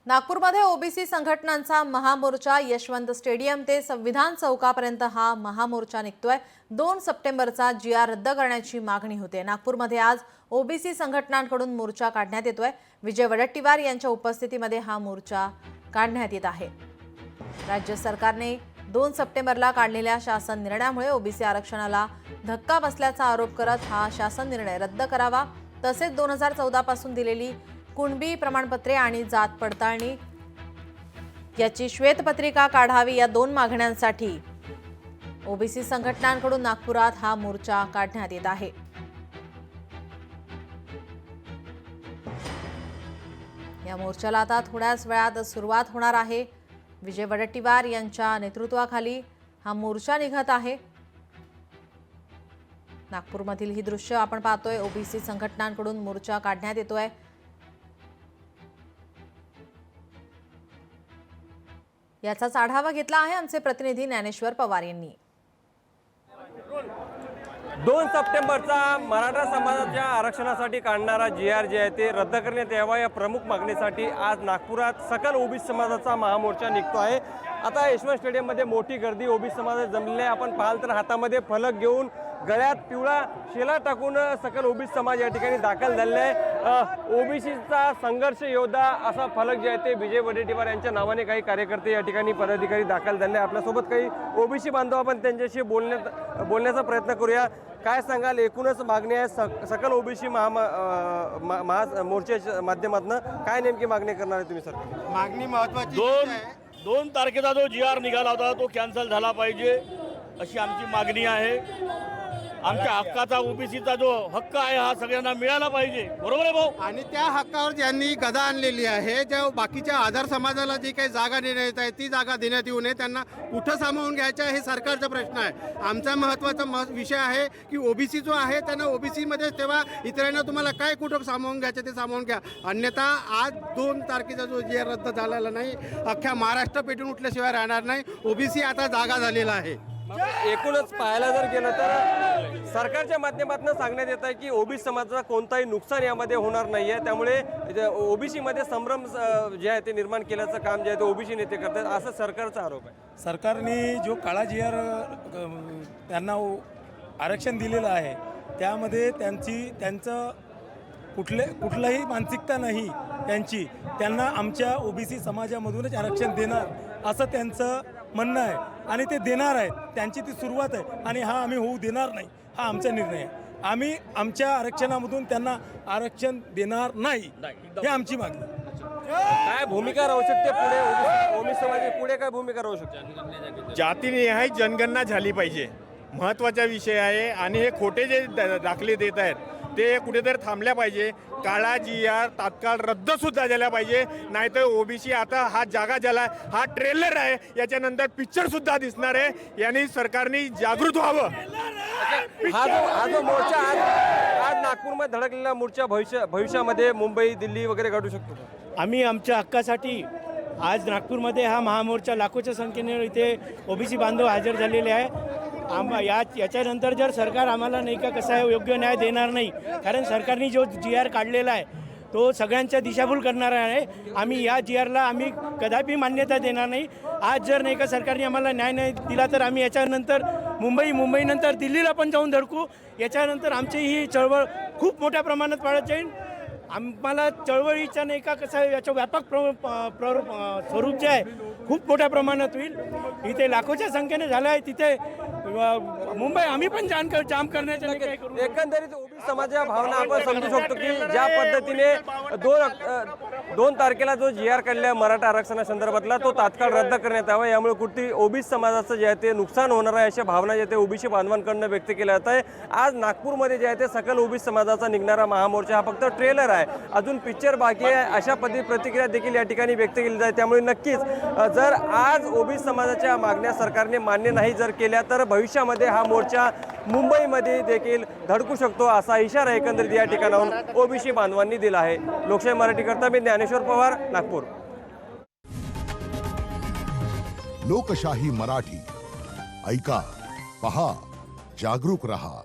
नागपूरमध्ये ओबीसी संघटनांचा महामोर्चा यशवंत स्टेडियम ते संविधान चौकापर्यंत हा महामोर्चा निघतोय। 2 सप्टेंबरचा जीआर रद्द करण्याची मागणी होते। नागपूरमध्ये आज ओबीसी संघटनांकडून मोर्चा काढण्यात येतोय। विजय वडेट्टीवार यांच्या उपस्थितीमध्ये हा मोर्चा काढण्यात येत आहे। राज्य सरकारने 2 सप्टेंबरला काढलेल्या शासन निर्णयामुळे ओबीसी आरक्षणाला धक्का बसल्याचा आरोप करत हा शासन निर्णय रद्द करावा, तसेच 2014 पासून दिलेली कुणबी प्रमाणपत्रे आणि जात पडताळणी याची श्वेतपत्रिका काढावी या 2 मागण्यांसाठी ओबीसी संघटनांकडून नागपुरात हा मोर्चा काढण्यात येत आहे। या मोर्चाला आता थोड्याच वेळात सुरुवात होणार आहे। विजय वडेट्टीवार यांच्या नेतृत्वाखाली हा मोर्चा निघत आहे। नागपूरमधील ही दृश्य आपण पाहतोय। ओबीसी संघटनांकडून मोर्चा काढण्यात येतोय। याचाच आढावा घेतला आहे आमचे प्रतिनिधी ज्ञानेश्वर पवार यांनी। 2 सप्टेंबरचा मराठा समाजाच्या आरक्षणासाठी काढणारा जीआर जे आहे ते रद्द करण्यात यावा या प्रमुख मागणीसाठी आज नागपुरात सकल ओबीसी समाजाचा महामोर्चा निघतो आहे। आता यशवंत स्टेडियममध्ये मोठी गर्दी ओबीसी समाजात जमलेली आहे। आपण पाहाल तर हातामध्ये फलक घेऊन गळ्यात पिवळा शेला टाकून सकल ओबीसी समाज या ठिकाणी दाखल झालेला आहे। ओबीसीचा संघर्ष योद्धा असा फलक जे आहे ते विजय वडेट्टीवार यांच्या नावाने काही कार्यकर्ते या ठिकाणी पदाधिकारी दाखल झाले। आपल्यासोबत काही ओबीसी बांधव आपण त्यांच्याशी बोलण्याचा प्रयत्न करूया। काय सांगाल, एकूणच मागणी आहे सकल ओबीसी मोर्चाच्या माध्यमातून काय नेमकी मागणी करणार आहे तुम्ही? सर, मागणी महत्त्वाची 2 तारखेचा जो जीआर निघाला होता तो कॅन्सल झाला पाहिजे अशी आमची मागणी आहे। आमच्या हक्काचा ओबीसीचा जो हक्क आहे हा सगळ्यांना मिळाला पाहिजे, बरोबर आहे भाऊ? आणि त्या हक्कावर ज्यांनी गदा आणलेली आहे, ज्या बाकीच्या आधार समाजाला जी काही जागा देण्यात आहे ती जागा देण्यात येऊ नये, त्यांना कुठं सामावून घ्यायचं हे सरकारचा प्रश्न आहे। आमचा महत्त्वाचा विषय आहे की ओबीसी जो आहे त्यांना ओबीसीमध्येच ठेवा, इतरांना तुम्हाला काय कुठं सामावून घ्यायचं ते सामावून घ्या। अन्यथा आज 2 तारखेचा जो जीआर रद्द झालेला नाही, अख्ख्या महाराष्ट्र पेटून उठल्याशिवाय राहणार नाही। ओबीसी आता जागा झालेला आहे। एकूणच पाहायला जर गेलं तर सरकारच्या माध्यमातून सांगण्यात येत आहे की ओबीसी समाजाचा कोणताही नुकसान यामध्ये होणार नाहीये, त्यामुळे ओबीसी मध्ये संभ्रम जे आहे ते निर्माण केल्याचं काम जे आहे ते ओबीसी नेते करतात असं सरकारचा आरोप आहे। सरकारने जो काळा जीआर त्यांना आरक्षण दिलेलं आहे त्यामध्ये त्यांचं कुठलाही मानसिकता नाही त्यांची, त्यांना आमच्या ओबीसी समाजामधूनच आरक्षण देणार असं त्यांचं म्हणणं आहे आणि ते देणार आहेत। त्यांची ती सुरुवात आहे आणि हा आम्ही होऊ देणार नाही, हा आमचा निर्णय आहे। आम्ही आमच्या आरक्षणामधून त्यांना आरक्षण देणार नाही, हे आमची मागणी। काय भूमिका राहू शकते पुढे ओबीसी समाजाची पुढे काय भूमिका राहू शकते? जातीनिहाय जनगणना झाली पाहिजे, महत्त्वाचा विषय आहे। आणि हे खोटे जे दाखले देत आहेत ते कुठेतरी थांबल्या पाहिजे। काळा जीआर तात्काळ रद्द सुद्धा झाला पाहिजे, नाहीतर ओबीसी आता हा जागा झाला, हा ट्रेलर आहे, याच्यानंतर पिक्चर सुद्धा दिसणार आहे। यांनी सरकारने जागृत व्हावं। हा जो मोर्चा आज नागपूरमध्ये धडकलेला मोर्चा भविष्यामध्ये मुंबई दिल्ली वगैरे घडू शकतो? आम्ही आमच्या हक्कासाठी आज नागपूरमध्ये हा महामोर्चा लाखोच्या संख्येने इथे ओबीसी बांधव हजर झालेले आहे। याच्यानंतर जर सरकार आम्हाला नाही का कसा योग्य न्याय देणार नाही, कारण सरकारने जो जीआर काढलेला आहे तो सगळ्यांच्या दिशाभूल करणारा आहे। आम्ही या जीआरला आम्ही कदापि मान्यता देणार नाही। आज जर नाही का सरकारने आम्हाला न्याय नाही दिला तर आम्ही याच्यानंतर मुंबईनंतर दिल्लीला पण जाऊन धडकू। याच्यानंतर आमची ही चळवळ खूप मोठ्या प्रमाणात वाढत जाईल। आम्हाला चळवळीचा नाही का कसं याचं व्यापक स्वरूप जे आहे खूप मोठ्या प्रमाणात होईल। इथे लाखोच्या संख्येने झालं आहे, तिथे मुंबई आम्ही पण जाम करण्याचं एकंदरीत ओबीसी समाजाच्या भावना आपण समजू शकतो की ज्या पद्धतीने 2 तारखेला जो जीआर काढला मराठा आरक्षणासंदर्भातला तो तात्काळ रद्द करण्यात यावा, यामुळे कुठली ओबीसी समाजाचं जे आहे ते नुकसान होणार आहे अशा भावना जे ते ओबीसी बांधवांकडून व्यक्त केल्या जात आहे। आज नागपूरमध्ये जे आहे ते सकल ओबीसी समाजाचा निघणारा महामोर्चा हा फक्त ट्रेलर आहे, अजून पिक्चर बाकी आहे अशा प्रतिक्रिया देखील या ठिकाणी व्यक्त केली जाते। त्यामुळे नक्कीच जर आज ओबीसी समाजाच्या मागण्या सरकारने मान्य नाही जर केल्या तर भविष्यामध्ये हा मोर्चा मुंबईमध्ये देखील धडकू शकतो असा इशारा एकंदरीत या ठिकाणाहून ओबीसी बांधवांनी दिला आहे। लोकशाही मराठी करता मी ज्ञानेश्वर पवार, नागपूर। लोकशाही मराठी ऐका, पहा, जागरूक रहा।